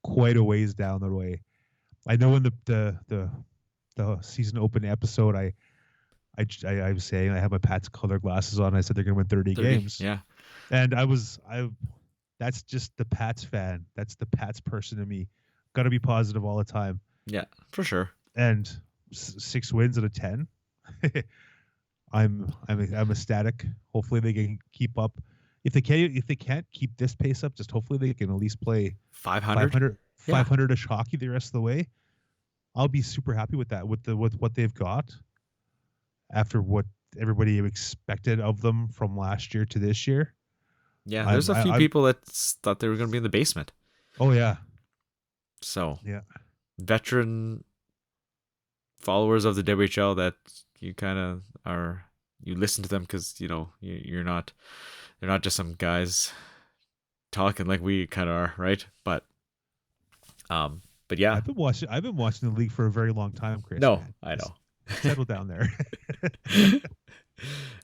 S3: quite a ways down the way. I know in the season open episode, I was saying I have my Pats color glasses on. I said they're gonna win 30 games.
S2: Yeah,
S3: and that's just the Pats fan. That's the Pats person in me. Got to be positive all the time.
S2: Yeah, for sure.
S3: And 6 wins out of 10. I'm ecstatic. Hopefully they can keep up. If they can't keep this pace up, just hopefully they can at least play 500-ish hockey the rest of the way. I'll be super happy with that. With what they've got after what everybody expected of them from last year to this year.
S2: Yeah, there's a few people that thought they were going to be in the basement.
S3: Oh yeah.
S2: So
S3: yeah,
S2: veteran followers of the WHL that you kind of are, you listen to them because you're not, they're not just some guys talking like we kind of are, right? But yeah,
S3: I've been watching the league for a very long time, Chris.
S2: no,
S3: Man.
S2: I
S3: Just
S2: know.
S3: settle down there.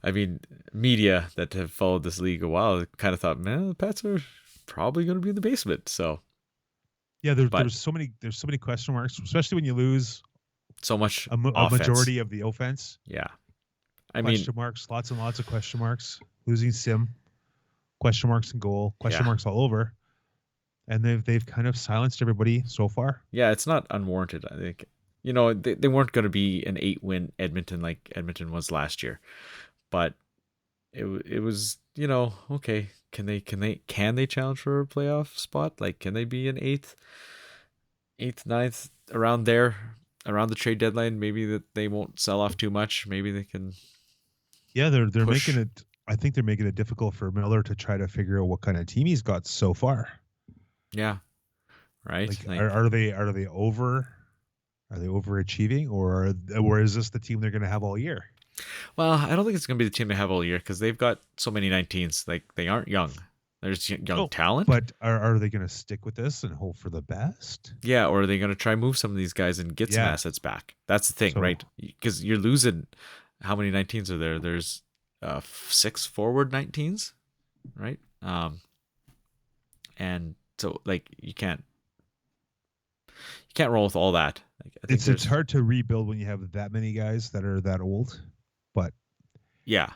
S2: I mean, media that have followed this league a while kind of thought, man, the Pats are probably going to be in the basement. So
S3: Yeah,
S2: But-
S3: there's so many question marks, especially when you lose
S2: so much
S3: a
S2: offense.
S3: majority of the offense.
S2: Yeah, I mean,
S3: Question marks, lots and lots of question marks. Losing Sim, question marks in goal, question
S2: Yeah.
S3: marks all over, and they've kind of silenced everybody so far.
S2: yeah, it's not unwarranted. I think they weren't going to be an 8-win Edmonton like Edmonton was last year, but it was okay. Can they challenge for a playoff spot? Like, can they be an eighth, ninth, around there, around the trade deadline? Maybe that they won't sell off too much. Maybe they can.
S3: Yeah, they're
S2: Push.
S3: making it. I think they're making it difficult for Miller to try to figure out what kind of team he's got so far.
S2: Yeah, right.
S3: Like, are they over? Are they overachieving, or is this the team they're going to have all year?
S2: Well, I don't think it's going to be the team they have all year because they've got so many 19s. Like, they aren't young. There's young talent.
S3: But are they going to stick with this and hope for the best?
S2: Yeah, or are they going to try move some of these guys and get some
S3: Yeah.
S2: assets back? That's the thing,
S3: So-
S2: right? Because you're losing. How many 19s are there? There's 6 forward 19s, right? And so like you can't roll with all that. Like, I think
S3: It's hard to rebuild when you have that many guys that are that old, but
S2: Yeah,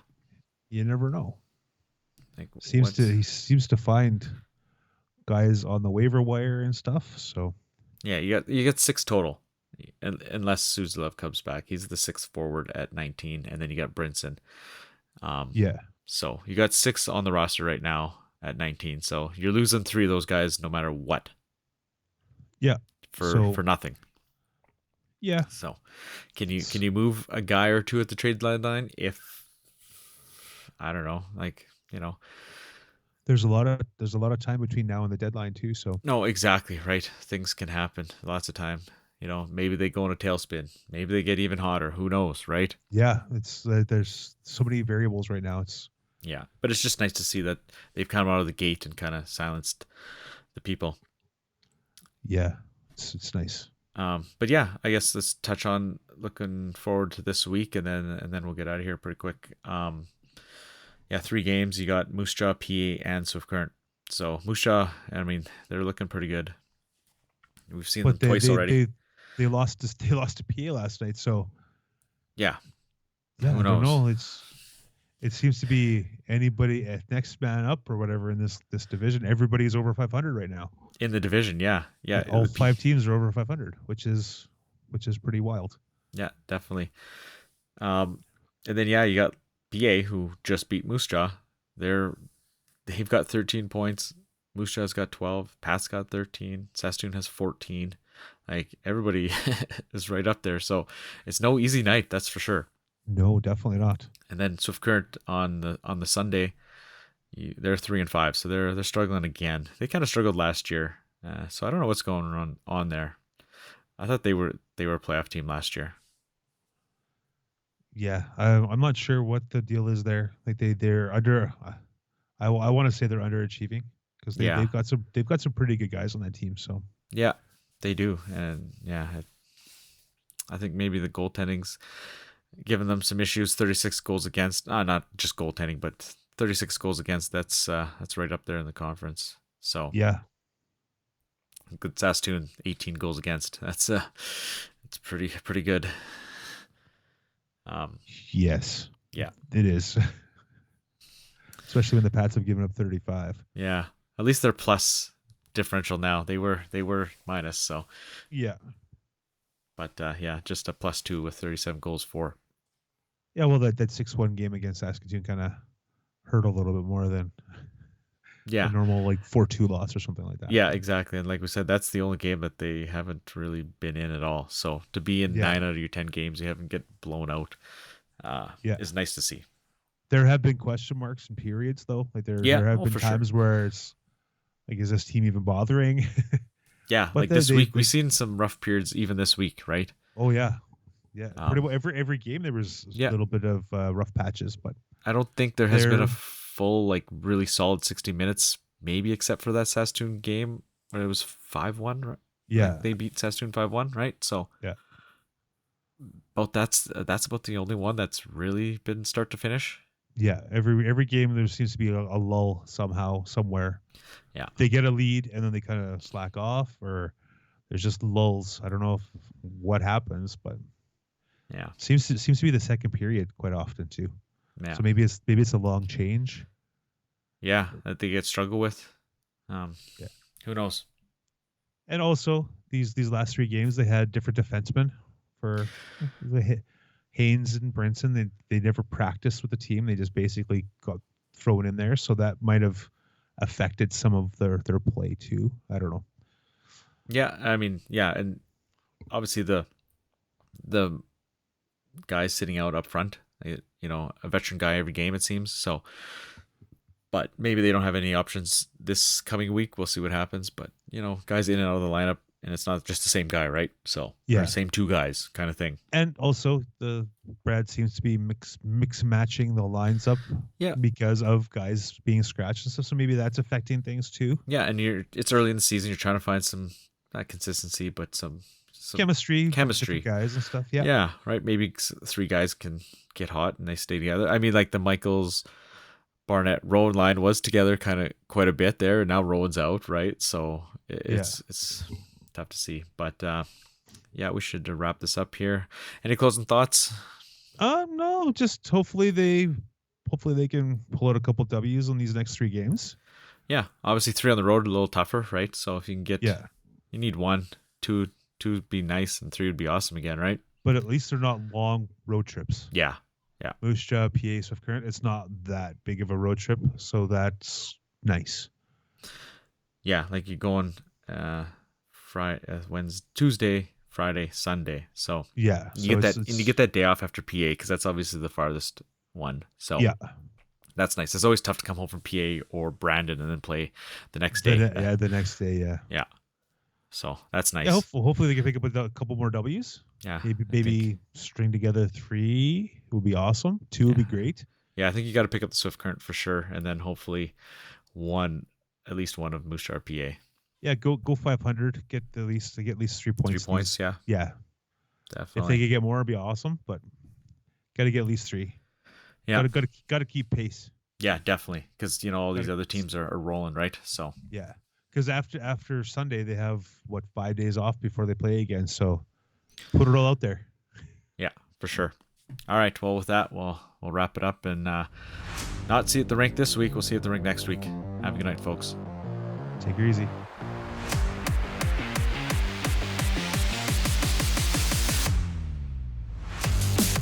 S3: you never know.
S2: like
S3: He seems to find guys on the waiver wire and stuff. So
S2: Yeah, you get 6 total, unless Suslov comes back. He's the 6th forward at 19, and then you got Brinson.
S3: yeah,
S2: So you got 6 on the roster right now at 19. So you're losing 3 of those guys no matter what.
S3: Yeah.
S2: For nothing.
S3: yeah.
S2: So can you move a guy or two at the trade deadline if I don't know, like,
S3: There's a lot of time between now and the deadline too. So
S2: no, exactly, right? Things can happen lots of time. Maybe they go in a tailspin. Maybe they get even hotter. Who knows, right?
S3: yeah, it's there's so many variables right now. It's
S2: Yeah, but it's just nice to see that they've come out of the gate and kind of silenced the people.
S3: yeah, it's nice.
S2: But yeah, I guess let's touch on looking forward to this week, and then we'll get out of here pretty quick. Yeah, 3 games. You got Moose Jaw, PA, and Swift Current. So Moose Jaw, I mean, they're looking pretty good. We've seen them twice already.
S3: They lost to PA last night. So
S2: Yeah,
S3: yeah,
S2: Who
S3: I don't
S2: knows?
S3: know. It seems to be anybody at next man up or whatever in this division. Everybody's over 500 right now.
S2: in the division. Yeah.
S3: All 5 teams are over 500, which is pretty wild.
S2: Yeah, definitely. And then you got PA who just beat Moose Jaw. They've got 13 points. Moose Jaw's got 12. Pat's got 13. Saskatoon has 14. Like, everybody is right up there. So it's no easy night, that's for sure.
S3: No, definitely not.
S2: And then Swift Current on the Sunday, they're 3-5, so they're struggling again. They kind of struggled last year, so I don't know what's going on there. I thought they were a playoff team last year.
S3: Yeah, I'm not sure what the deal is there. Like they're under. I want to say they're underachieving because
S2: Yeah.
S3: they've got some pretty good guys on that team. So
S2: Yeah, they do, and yeah, I think maybe the goaltending's giving them some issues. 36 goals against, not just goaltending, but 36 goals against. That's right up there in the conference. So
S3: yeah,
S2: good. Saskatoon 18 goals against. It's pretty good.
S3: yes,
S2: Yeah.
S3: it is. Especially when the Pats have given up 35.
S2: Yeah, at least they're plus differential now. They were minus. So,
S3: Yeah,
S2: but yeah, just a +2 with 37 goals for.
S3: yeah. Well, that 6-1 game against Saskatoon kind of hurt a little bit more than
S2: Yeah.
S3: a normal like 4-2 loss or something like that.
S2: Yeah, exactly. And like we said, that's the only game that they haven't really been in at all. So to be in
S3: Yeah.
S2: 9 out of your 10 games, you haven't get blown out,
S3: Yeah.
S2: is nice to see.
S3: There have been question marks and periods though. Like there have been
S2: for sure.
S3: times where it's like, is this team even bothering?
S2: Yeah,
S3: But
S2: like
S3: they-
S2: this
S3: they-
S2: week,
S3: they-
S2: we've seen some rough periods even this week, right?
S3: Oh yeah, Yeah, pretty well every game there was a little bit of rough patches, but
S2: I don't think there has been
S3: they're-
S2: a full, like, really solid 60 minutes, maybe except for that Saskatoon game where it was 5-1. Right?
S3: yeah,
S2: Like, they beat Saskatoon 5-1, right? So
S3: yeah.
S2: that's about the only one that's really been start to finish.
S3: Yeah, every game there seems to be a lull somehow, somewhere.
S2: Yeah.
S3: They get a lead and then they kind of slack off, or there's just lulls. I don't know what happens, but
S2: Yeah.
S3: seems to be the second period quite often too.
S2: Yeah.
S3: So maybe it's a long change.
S2: Yeah, that they get struggle with.
S3: Yeah.
S2: Who knows?
S3: And also these last 3 games they had different defensemen for the Haynes and Brinson. They never practiced with the team. They just basically got thrown in there, so that might have affected some of their play too. I don't know.
S2: Yeah, I mean, yeah, and obviously the guys sitting out up front, you know, a veteran guy every game it seems. So, but maybe they don't have any options this coming week. We'll see what happens. But you know, guys in and out of the lineup, and it's not just the same guy, right? So
S3: Yeah.
S2: or the same 2 guys kind of thing.
S3: And also the Brad seems to be mix matching the lines up.
S2: Yeah.
S3: Because of guys being scratched and stuff. So maybe that's affecting things too.
S2: Yeah, and it's early in the season. You're trying to find some not consistency, but some
S3: Chemistry with
S2: chemistry.
S3: different guys and stuff. Yeah.
S2: Yeah, right. Maybe 3 guys can get hot and they stay together. I mean, like the Michaels, Barnett, Rowan line was together kind of quite a bit there, and now Rowan's out, right? So it's tough to see. But yeah, we should wrap this up here. Any closing thoughts?
S3: No, just hopefully they can pull out a couple W's on these next 3 games.
S2: Yeah, obviously 3 on the road a little tougher, right? So if you can get, you need 1, 2 would be nice, and 3 would be awesome again, right?
S3: But at least they're not long road trips.
S2: Yeah.
S3: Moose Jaw, PA, Swift Current. It's not that big of a road trip, so nice.
S2: Yeah, like you're going Tuesday, Friday, Sunday. So
S3: yeah,
S2: you get that day off after PA because that's obviously the farthest one. So
S3: yeah,
S2: that's nice. It's always tough to come home from PA or Brandon and then play the next day.
S3: The next day. Yeah.
S2: Yeah. So that's nice.
S3: Yeah, hopefully they can pick up a couple more W's.
S2: Yeah.
S3: Maybe string together 3 would be awesome. 2 would be great.
S2: Yeah, I think you got to pick up the Swift Current for sure, and then hopefully at least one of Moose Jaw PA.
S3: Yeah, go 500. Get at least 3 points.
S2: 3 points, yeah.
S3: Yeah.
S2: Definitely.
S3: If they could get more, it'd be awesome. But got to get at least 3.
S2: Yeah.
S3: Got to keep pace.
S2: Yeah, definitely, because you know all these other teams are rolling, right? So
S3: yeah, because after Sunday they have 5 days off before they play again. So put it all out there.
S2: Yeah, for sure. All right. Well, with that, we'll wrap it up and not see you at the rink this week. We'll see you at the rink next week. Have a good night, folks.
S3: Take her easy.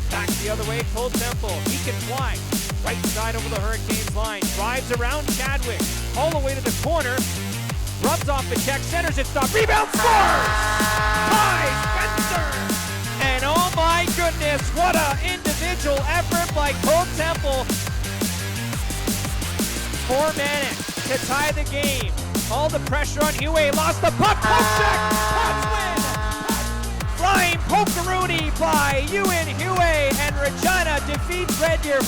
S1: Back the other way, Cold Temple. He can fly. Right side over the Hurricanes line. Drives around Chadwick. All the way to the corner. Rubs off the check. Centers it. Stop. Rebound. Scores! Ty Spencer! And oh my goodness, what an individual effort by Cold Temple. For Manic to tie the game. All the pressure on Huey. Lost the puck. Poke check. Pats win. Flying Pokeroonie by Ewan Huey, and Regina defeats Red Deer